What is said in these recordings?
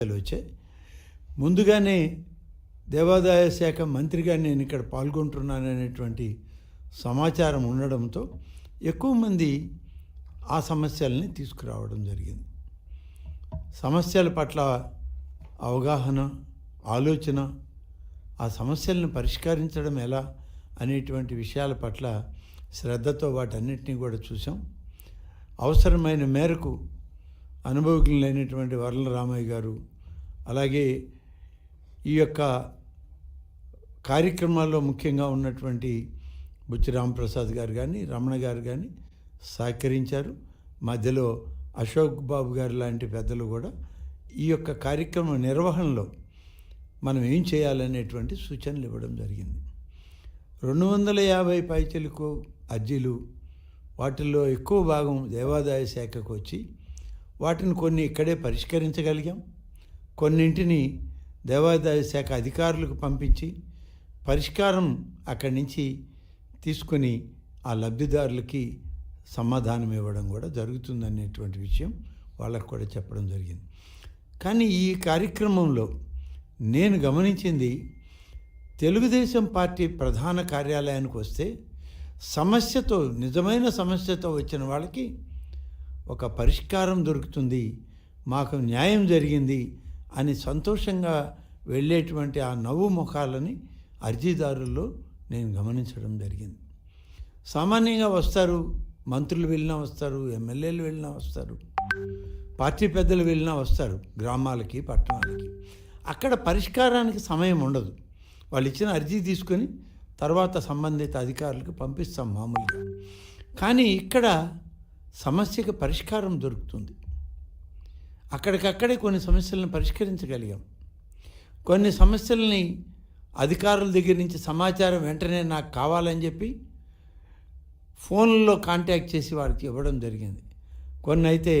వచ్చాయి. ముందుగానే దేవాదాయ శాఖ మంత్రిగా నేను ఇక్కడ పాల్గొంటున్నాననేటువంటి సమాచారం ఉండడంతో ఎక్కువ మంది ఆ సమస్యల్ని తీసుకురావడం జరిగింది. సమస్యల పట్ల అవగాహన, ఆలోచన, ఆ సమస్యలను పరిష్కరించడం ఎలా అనేటువంటి విషయాల పట్ల శ్రద్ధతో వాటన్నిటినీ కూడా చూసాం. అవసరమైన మేరకు అనుభవజ్ఞులైనటువంటి వర్ల రామయ్య గారు, అలాగే ఈ యొక్క కార్యక్రమాల్లో ముఖ్యంగా ఉన్నటువంటి బుచ్చి రామప్రసాద్ గారు కానీ, రమణ గారు కానీ సహకరించారు. మధ్యలో అశోక్ బాబు గారు లాంటి పెద్దలు కూడా ఈ యొక్క కార్యక్రమం నిర్వహణలో మనం ఏం చేయాలనేటువంటి సూచనలు ఇవ్వడం జరిగింది. 250 పైచలకు అర్జీలు, వాటిల్లో ఎక్కువ భాగం దేవాదాయ శాఖకు వచ్చి వాటిని కొన్ని ఇక్కడే పరిష్కరించగలిగాం. కొన్నింటిని దేవాదాయ శాఖ అధికారులకు పంపించి పరిష్కారం అక్కడి నుంచి తీసుకొని ఆ లబ్ధిదారులకి సమాధానం ఇవ్వడం కూడా జరుగుతుందనేటువంటి విషయం వాళ్ళకు కూడా చెప్పడం జరిగింది. కానీ ఈ కార్యక్రమంలో నేను గమనించింది, తెలుగుదేశం పార్టీ ప్రధాన కార్యాలయానికి వస్తే సమస్యతో, నిజమైన సమస్యతో వచ్చిన వాళ్ళకి ఒక పరిష్కారం దొరుకుతుంది, మాకు న్యాయం జరిగింది అని సంతోషంగా వెళ్ళేటువంటి ఆ నవ్వు ముఖాలని అర్జీదారుల్లో నేను గమనించడం జరిగింది. సామాన్యంగా వస్తారు, మంత్రులు వెళ్ళినా వస్తారు, ఎమ్మెల్యేలు వెళ్ళినా వస్తారు, పార్టీ పెద్దలు వెళ్ళినా వస్తారు, గ్రామాలకి, పట్టణాలకి. అక్కడ పరిష్కారానికి సమయం ఉండదు. వాళ్ళు ఇచ్చిన అర్జీ తీసుకొని తర్వాత సంబంధిత అధికారులకు పంపిస్తాం మామూలుగా. కానీ ఇక్కడ సమస్యకు పరిష్కారం దొరుకుతుంది. అక్కడికక్కడే కొన్ని సమస్యలను పరిష్కరించగలిగాం. కొన్ని సమస్యల్ని అధికారుల దగ్గర నుంచి సమాచారం వెంటనే నాకు కావాలని చెప్పి ఫోన్లో కాంటాక్ట్ చేసి వారికి ఇవ్వడం జరిగింది. కొన్ని అయితే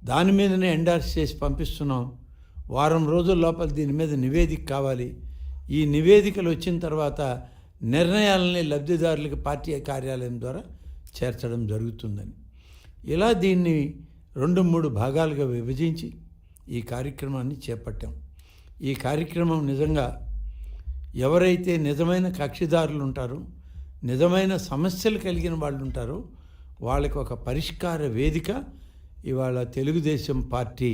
దాని మీదనే ఎండార్స్ చేసి పంపిస్తున్నాం, వారం రోజుల లోపల దీని మీద నివేదిక కావాలి, ఈ నివేదికలు వచ్చిన తర్వాత నిర్ణయాలని లబ్ధిదారులకు పార్టీ కార్యాలయం ద్వారా చేర్చడం జరుగుతుందని. ఇలా దీన్ని 2-3 భాగాలుగా విభజించి ఈ కార్యక్రమాన్ని చేపట్టాం. ఈ కార్యక్రమం నిజంగా ఎవరైతే నిజమైన కక్షిదారులు ఉంటారో, నిజమైన సమస్యలు కలిగిన వాళ్ళు ఉంటారో వాళ్ళకి ఒక పరిష్కార వేదిక ఇవాళ తెలుగుదేశం పార్టీ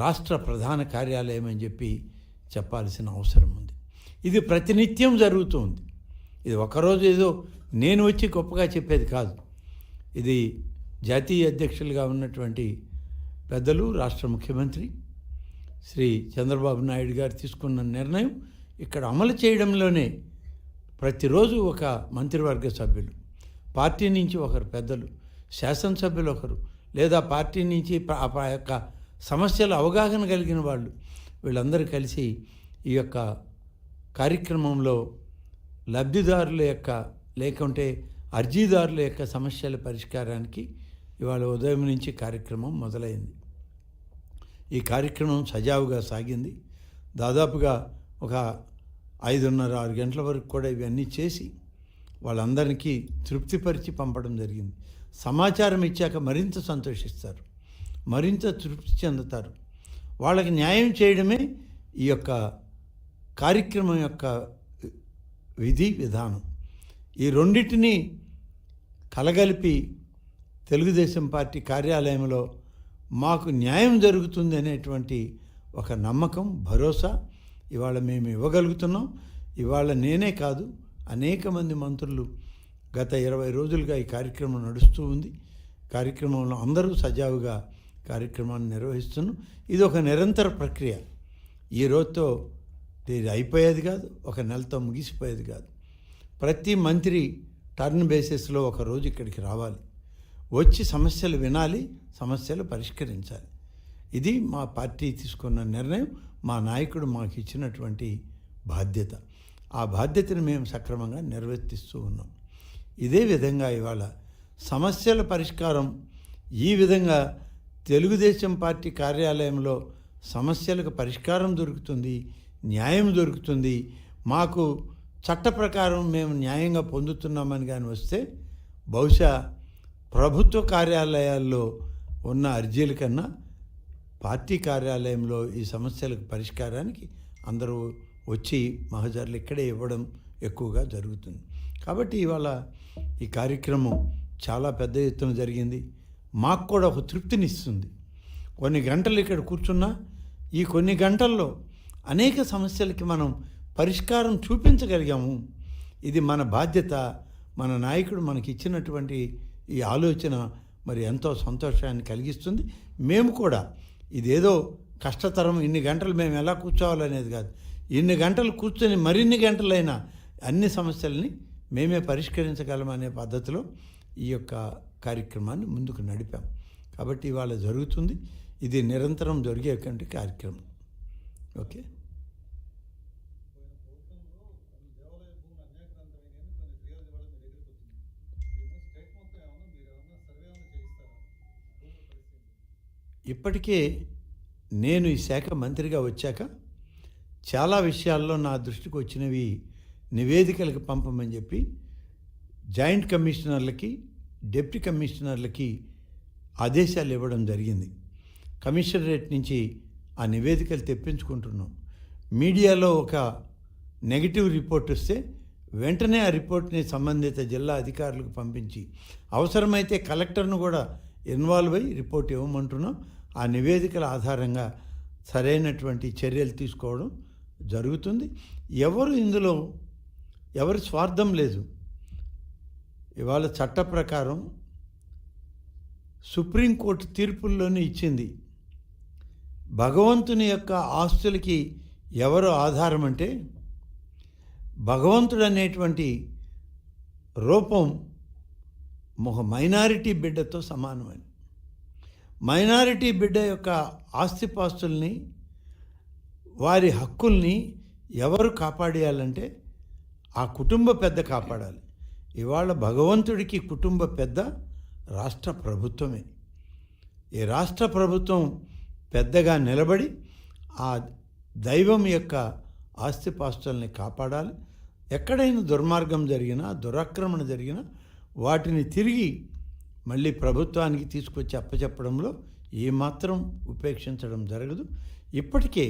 రాష్ట్ర ప్రధాన కార్యాలయం అని చెప్పి చెప్పాల్సిన అవసరం ఉంది. ఇది ప్రతినిత్యం జరుగుతుంది. ఇది ఒకరోజు ఏదో నేను వచ్చి గొప్పగా చెప్పేది కాదు. ఇది జాతీయ అధ్యక్షులుగా ఉన్నటువంటి పెద్దలు, రాష్ట్ర ముఖ్యమంత్రి శ్రీ చంద్రబాబు నాయుడు గారు తీసుకున్న నిర్ణయం ఇక్కడ అమలు చేయడంలోనే ప్రతిరోజు ఒక మంత్రివర్గ సభ్యులు, పార్టీ నుంచి ఒకరు పెద్దలు, శాసనసభ్యులు ఒకరు, లేదా పార్టీ నుంచి ఆ యొక్క సమస్యల అవగాహన కలిగిన వాళ్ళు, వీళ్ళందరూ కలిసి ఈ యొక్క కార్యక్రమంలో లబ్ధిదారుల యొక్క, లేకుంటే అర్జీదారుల యొక్క సమస్యల పరిష్కారానికి ఇవాళ ఉదయం నుంచి కార్యక్రమం మొదలైంది. ఈ కార్యక్రమం సజావుగా సాగింది. దాదాపుగా ఒక 5:30-6 గంటల వరకు కూడా ఇవన్నీ చేసి వాళ్ళందరికీ తృప్తిపరిచి పంపడం జరిగింది. సమాచారం ఇచ్చాక మరింత సంతోషిస్తారు, మరింత తృప్తి చెందుతారు. వాళ్ళకి న్యాయం చేయడమే ఈ యొక్క కార్యక్రమం యొక్క విధి విధానం. ఈ రెండింటినీ కలగలిపి తెలుగుదేశం పార్టీ కార్యాలయంలో మాకు న్యాయం జరుగుతుంది అనేటువంటి ఒక నమ్మకం, భరోసా ఇవాళ మేము ఇవ్వగలుగుతున్నాం. ఇవాళ నేనే కాదు, అనేక మంది మంత్రులు గత 20 రోజులుగా ఈ కార్యక్రమం నడుస్తూ ఉంది. కార్యక్రమంలో అందరూ సజావుగా కార్యక్రమాన్ని నిర్వహిస్తున్నాం. ఇది ఒక నిరంతర ప్రక్రియ. ఈ రోజుతో ఇది అయిపోయేది కాదు, ఒక నెలతో ముగిసిపోయేది కాదు. ప్రతి మంత్రి టర్న్ బేసిస్లో ఒక రోజు ఇక్కడికి రావాలి, వచ్చి సమస్యలు వినాలి, సమస్యలు పరిష్కరించాలి. ఇది మా పార్టీ తీసుకున్న నిర్ణయం, మా నాయకుడు మాకు ఇచ్చినటువంటి బాధ్యత. ఆ బాధ్యతను మేము సక్రమంగా నిర్వర్తిస్తూ ఉన్నాం. ఇదే విధంగా ఇవాళ సమస్యల పరిష్కారం ఈ విధంగా తెలుగుదేశం పార్టీ కార్యాలయంలో సమస్యలకు పరిష్కారం దొరుకుతుంది, న్యాయం దొరుకుతుంది. మాకు చట్ట ప్రకారం మేము న్యాయంగా పొందుతున్నామని కానీ వస్తే బహుశా ప్రభుత్వ కార్యాలయాల్లో ఉన్న అర్జీల కన్నా పార్టీ కార్యాలయంలో ఈ సమస్యలకు పరిష్కారానికి అందరూ వచ్చి మహజర్లు ఇక్కడే ఇవ్వడం ఎక్కువగా జరుగుతుంది. కాబట్టి ఇవాళ ఈ కార్యక్రమం చాలా పెద్ద ఎత్తున జరిగింది. మాకు కూడా ఒక తృప్తినిస్తుంది. కొన్ని గంటలు ఇక్కడ కూర్చున్నా ఈ కొన్ని గంటల్లో అనేక సమస్యలకి మనం పరిష్కారం చూపించగలిగాము. ఇది మన బాధ్యత. మన నాయకుడు మనకి ఇచ్చినటువంటి ఈ ఆలోచన మరి ఎంతో సంతోషాన్ని కలిగిస్తుంది. మేము కూడా ఇదేదో కష్టతరం, ఇన్ని గంటలు మేము ఎలా కూర్చోవాలనేది కాదు. ఇన్ని గంటలు కూర్చొని మరిన్ని గంటలైనా అన్ని సమస్యల్ని మేమే పరిష్కరించగలమనే పద్ధతిలో ఈ యొక్క కార్యక్రమాన్ని ముందుకు నడిపాం. కాబట్టి ఇవాళ జరుగుతుంది. ఇది నిరంతరం జరిగేటువంటి కార్యక్రమం. ఓకే. ఇప్పటికే నేను ఈ శాఖ మంత్రిగా వచ్చాక చాలా విషయాల్లో నా దృష్టికి వచ్చినవి నివేదికలకు పంపమని చెప్పి జాయింట్ కమిషనర్లకి, డిప్యూటీ కమిషనర్లకి ఆదేశాలు ఇవ్వడం జరిగింది. కమిషనరేట్ నుంచి ఆ నివేదికలు తెప్పించుకుంటున్నాం. మీడియాలో ఒక నెగిటివ్ రిపోర్ట్ వస్తే వెంటనే ఆ రిపోర్ట్ని సంబంధిత జిల్లా అధికారులకు పంపించి అవసరమైతే కలెక్టర్ను కూడా ఇన్వాల్వ్ అయ్యి రిపోర్ట్ ఇవ్వమంటున్నాం. ఆ నివేదికల ఆధారంగా సరైనటువంటి చర్యలు తీసుకోవడం జరుగుతుంది. ఇందులో ఎవరి స్వార్థం లేదు. ఇవాళ చట్ట ప్రకారం సుప్రీంకోర్టు తీర్పుల్లోనే ఇచ్చింది, భగవంతుని యొక్క ఆస్తులకి ఎవరు ఆధారం అంటే భగవంతుడు అనేటువంటి రూపం ఒక మైనారిటీ బిడ్డతో సమానమని. మైనారిటీ బిడ్డ యొక్క ఆస్తిపాస్తుల్ని, వారి హక్కుల్ని ఎవరు కాపాడేయాలంటే ఆ కుటుంబ పెద్ద కాపాడాలి. ఇవాళ భగవంతుడికి కుటుంబ పెద్ద రాష్ట్ర ప్రభుత్వమే. ఈ రాష్ట్ర ప్రభుత్వం పెద్దగా నిలబడి ఆ దైవం యొక్క ఆస్తిపాస్తుల్ని కాపాడాలి. ఎక్కడైనా దుర్మార్గం జరిగినా, దురాక్రమణ జరిగినా వాటిని తిరిగి మళ్ళీ ప్రభుత్వానికి తీసుకొచ్చి అప్పచెప్పడంలో ఏమాత్రం ఉపేక్షించడం జరగదు. ఇప్పటికే